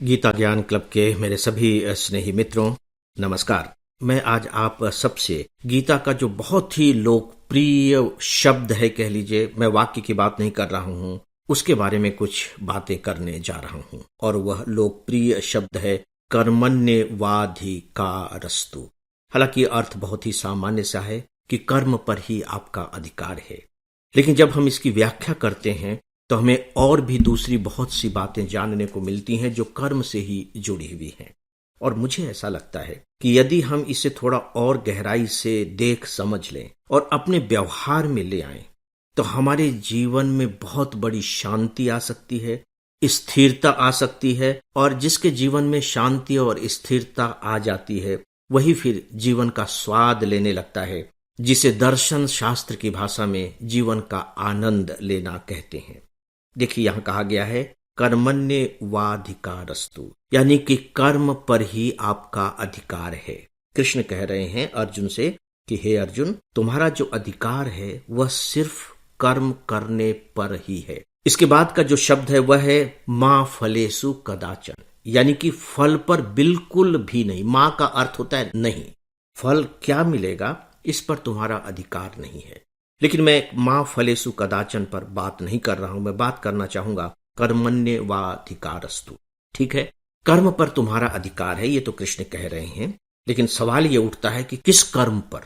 गीता ज्ञान क्लब के मेरे सभी स्नेही मित्रों, नमस्कार। मैं आज आप सबसे गीता का जो बहुत ही लोकप्रिय शब्द है, कह लीजिए, मैं वाक्य की बात नहीं कर रहा हूं, उसके बारे में कुछ बातें करने जा रहा हूं। और वह लोकप्रिय शब्द है कर्मण्येवाधिकारस्तु। हालांकि अर्थ बहुत ही सामान्य सा है कि कर्म पर ही आपका अधिकार है, लेकिन जब हम इसकी व्याख्या करते हैं तो हमें और भी दूसरी बहुत सी बातें जानने को मिलती हैं जो कर्म से ही जुड़ी हुई हैं। और मुझे ऐसा लगता है कि यदि हम इसे थोड़ा और गहराई से देख समझ लें और अपने व्यवहार में ले आएं, तो हमारे जीवन में बहुत बड़ी शांति आ सकती है, स्थिरता आ सकती है। और जिसके जीवन में शांति और स्थिरता आ जाती है, वही फिर जीवन का स्वाद लेने लगता है, जिसे दर्शन शास्त्र की भाषा में जीवन का आनंद लेना कहते हैं। देखिए, यहां कहा गया है कर्मण्येवाधिकारस्तु, यानी कि कर्म पर ही आपका अधिकार है। कृष्ण कह रहे हैं अर्जुन से कि हे अर्जुन, तुम्हारा जो अधिकार है वह सिर्फ कर्म करने पर ही है। इसके बाद का जो शब्द है वह है मां फलेसु कदाचन, यानी कि फल पर बिल्कुल भी नहीं। मां का अर्थ होता है नहीं, फल क्या मिलेगा इस पर तुम्हारा अधिकार नहीं है। लेकिन मैं मां फलेसु कदाचन पर बात नहीं कर रहा हूं, मैं बात करना चाहूंगा कर्मण्येवाधिकारस्तु। ठीक है, कर्म पर तुम्हारा अधिकार है, ये तो कृष्ण कह रहे हैं, लेकिन सवाल ये उठता है कि किस कर्म पर।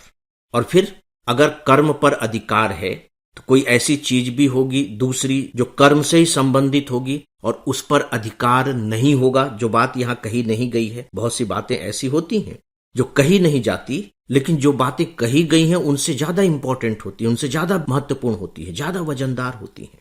और फिर अगर कर्म पर अधिकार है तो कोई ऐसी चीज भी होगी दूसरी जो कर्म से ही संबंधित होगी और उस पर अधिकार नहीं होगा, जो बात यहां कही नहीं गई है। बहुत सी बातें ऐसी होती हैं जो कही नहीं जाती, लेकिन जो बातें कही गई हैं उनसे ज्यादा इंपॉर्टेंट होती है, उनसे ज्यादा महत्वपूर्ण होती है, ज्यादा वजनदार होती हैं।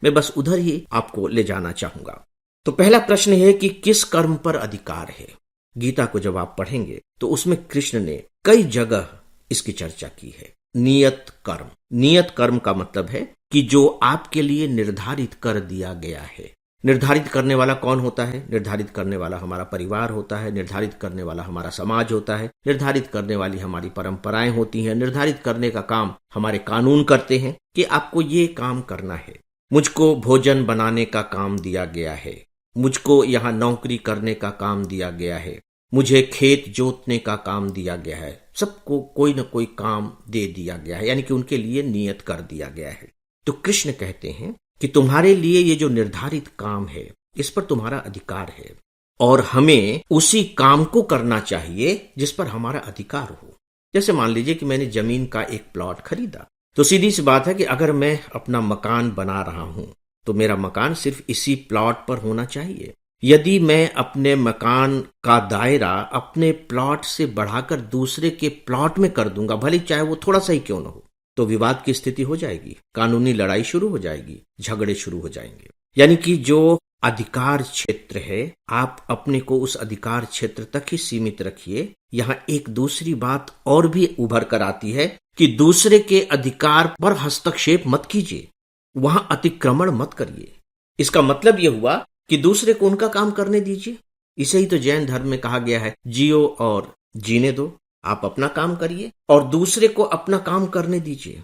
मैं बस उधर ही आपको ले जाना चाहूंगा। तो पहला प्रश्न है कि किस कर्म पर अधिकार है। गीता को जब आप पढ़ेंगे तो उसमें कृष्ण ने कई जगह इसकी चर्चा की है। नियत कर्म, नियत कर्म का मतलब है कि जो आपके लिए निर्धारित कर दिया गया है। निर्धारित करने वाला कौन होता है? निर्धारित करने वाला हमारा परिवार होता है, निर्धारित करने वाला हमारा समाज होता है, निर्धारित करने वाली हमारी परंपराएं होती हैं, निर्धारित करने का काम हमारे कानून करते हैं कि आपको ये काम करना है। मुझको भोजन बनाने का काम दिया गया है, मुझको यहाँ नौकरी करने का काम दिया गया है, मुझे खेत जोतने का काम दिया गया है। सबको कोई न कोई काम दे दिया गया है, यानी कि उनके लिए नियत कर दिया गया है। तो कृष्ण कहते हैं कि तुम्हारे लिए ये जो निर्धारित काम है इस पर तुम्हारा अधिकार है, और हमें उसी काम को करना चाहिए जिस पर हमारा अधिकार हो। जैसे मान लीजिए कि मैंने जमीन का एक प्लॉट खरीदा, तो सीधी सी बात है कि अगर मैं अपना मकान बना रहा हूं तो मेरा मकान सिर्फ इसी प्लॉट पर होना चाहिए। यदि मैं अपने मकान का दायरा अपने प्लॉट से बढ़ाकर दूसरे के प्लॉट में कर दूंगा, भले चाहे वो थोड़ा सा ही क्यों न हो, तो विवाद की स्थिति हो जाएगी, कानूनी लड़ाई शुरू हो जाएगी, झगड़े शुरू हो जाएंगे। यानी कि जो अधिकार क्षेत्र है, आप अपने को उस अधिकार क्षेत्र तक ही सीमित रखिए। यहाँ एक दूसरी बात और भी उभर कर आती है कि दूसरे के अधिकार पर हस्तक्षेप मत कीजिए, वहां अतिक्रमण मत करिए। इसका मतलब यह हुआ कि दूसरे को उनका काम करने दीजिए। इसे ही तो जैन धर्म में कहा गया है, जियो और जीने दो। आप अपना काम करिए और दूसरे को अपना काम करने दीजिए।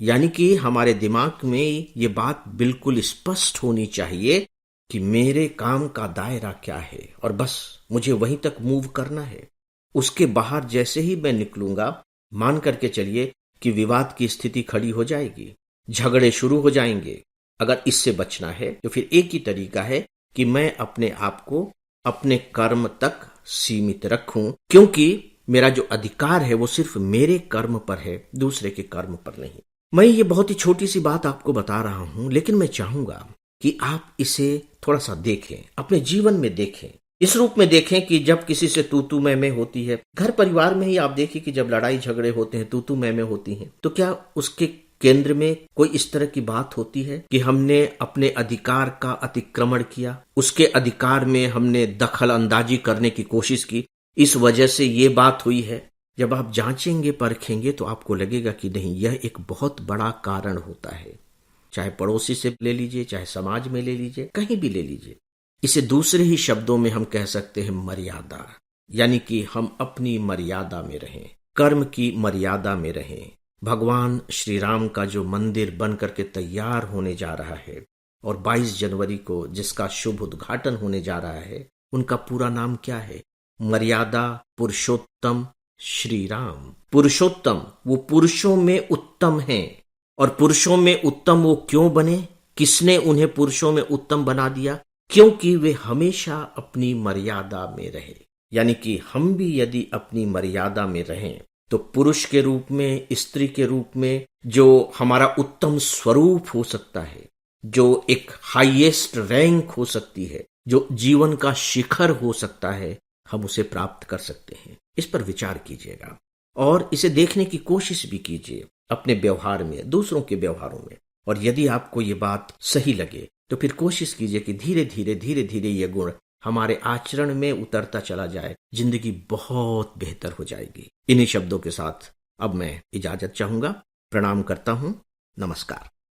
यानी कि हमारे दिमाग में ये बात बिल्कुल स्पष्ट होनी चाहिए कि मेरे काम का दायरा क्या है और बस मुझे वहीं तक मूव करना है। उसके बाहर जैसे ही मैं निकलूंगा, मान करके चलिए कि विवाद की स्थिति खड़ी हो जाएगी, झगड़े शुरू हो जाएंगे। अगर इससे बचना है तो फिर एक ही तरीका है कि मैं अपने आप को अपने कर्म तक सीमित रखूं, क्योंकि मेरा जो अधिकार है वो सिर्फ मेरे कर्म पर है, दूसरे के कर्म पर नहीं। मैं ये बहुत ही छोटी सी बात आपको बता रहा हूं, लेकिन मैं चाहूंगा कि आप इसे थोड़ा सा देखें, अपने जीवन में देखें, इस रूप में देखें कि जब किसी से तू तू मैं होती है, घर परिवार में ही आप देखिए कि जब लड़ाई झगड़े होते हैं, तू तू मैं होती हैं, तो क्या उसके केंद्र में कोई इस तरह की बात होती है कि हमने अपने अधिकार का अतिक्रमण किया, उसके अधिकार में हमने दखल अंदाजी करने की कोशिश की, इस वजह से ये बात हुई है? जब आप जांचेंगे परखेंगे तो आपको लगेगा कि नहीं, यह एक बहुत बड़ा कारण होता है। चाहे पड़ोसी से ले लीजिए, चाहे समाज में ले लीजिए, कहीं भी ले लीजिए। इसे दूसरे ही शब्दों में हम कह सकते हैं मर्यादा, यानी कि हम अपनी मर्यादा में रहें, कर्म की मर्यादा में रहें। भगवान श्री राम का जो मंदिर बन करके तैयार होने जा रहा है और 22 जनवरी को जिसका शुभ उद्घाटन होने जा रहा है, उनका पूरा नाम क्या है? मर्यादा पुरुषोत्तम श्री राम। पुरुषोत्तम, वो पुरुषों में उत्तम हैं। और पुरुषों में उत्तम वो क्यों बने? किसने उन्हें पुरुषों में उत्तम बना दिया? क्योंकि वे हमेशा अपनी मर्यादा में रहे। यानी कि हम भी यदि अपनी मर्यादा में रहें तो पुरुष के रूप में, स्त्री के रूप में जो हमारा उत्तम स्वरूप हो सकता है, जो एक हाईएस्ट रैंक हो सकती है, जो जीवन का शिखर हो सकता है, हम उसे प्राप्त कर सकते हैं। इस पर विचार कीजिएगा और इसे देखने की कोशिश भी कीजिए अपने व्यवहार में, दूसरों के व्यवहारों में। और यदि आपको ये बात सही लगे तो फिर कोशिश कीजिए कि धीरे धीरे ये गुण हमारे आचरण में उतरता चला जाए। जिंदगी बहुत बेहतर हो जाएगी। इन्हीं शब्दों के साथ अब मैं इजाजत चाहूंगा। प्रणाम करता हूं। नमस्कार।